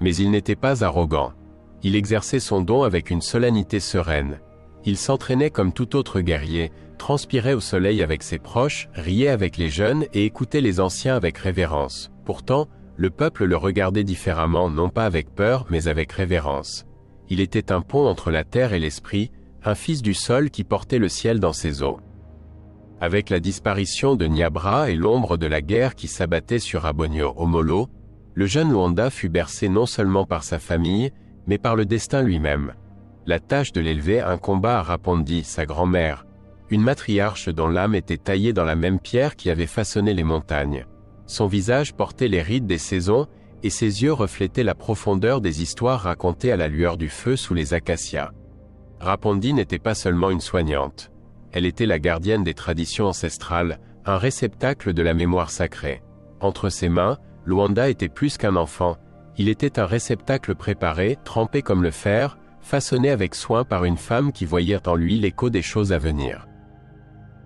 Mais il n'était pas arrogant. Il exerçait son don avec une solennité sereine. Il s'entraînait comme tout autre guerrier, transpirait au soleil avec ses proches, riait avec les jeunes et écoutait les anciens avec révérence. Pourtant, le peuple le regardait différemment, non pas avec peur, mais avec révérence. Il était un pont entre la terre et l'esprit, un fils du sol qui portait le ciel dans ses eaux. Avec la disparition de Niabra et l'ombre de la guerre qui s'abattait sur Abonio Omolo, le jeune Luanda fut bercé non seulement par sa famille, mais par le destin lui-même. La tâche de l'élever incomba à Rapondi, sa grand-mère, une matriarche dont l'âme était taillée dans la même pierre qui avait façonné les montagnes. Son visage portait les rides des saisons, et ses yeux reflétaient la profondeur des histoires racontées à la lueur du feu sous les acacias. Rapondi n'était pas seulement une soignante. Elle était la gardienne des traditions ancestrales, un réceptacle de la mémoire sacrée. Entre ses mains, Luanda était plus qu'un enfant. Il était un réceptacle préparé, trempé comme le fer, façonné avec soin par une femme qui voyait en lui l'écho des choses à venir.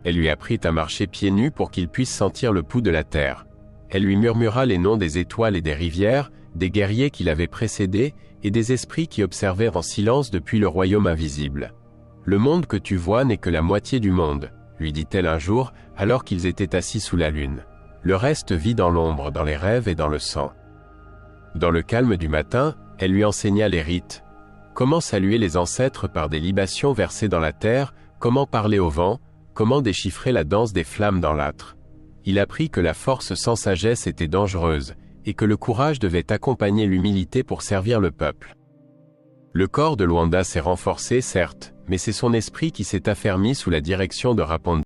Elle lui apprit à marcher pieds nus pour qu'il puisse sentir le pouls de la terre. Elle lui murmura les noms des étoiles et des rivières, des guerriers qui l'avaient précédé, et des esprits qui observèrent en silence depuis le royaume invisible. « Le monde que tu vois n'est que la moitié du monde, » lui dit-elle un jour, alors qu'ils étaient assis sous la lune. « Le reste vit dans l'ombre, dans les rêves et dans le sang. » Dans le calme du matin, elle lui enseigna les rites. Comment saluer les ancêtres par des libations versées dans la terre, comment parler au vent, comment déchiffrer la danse des flammes dans l'âtre. Il apprit que la force sans sagesse était dangereuse, et que le courage devait accompagner l'humilité pour servir le peuple. Le corps de Luanda s'est renforcé, certes, mais c'est son esprit qui s'est affermi sous la direction de Rapondi.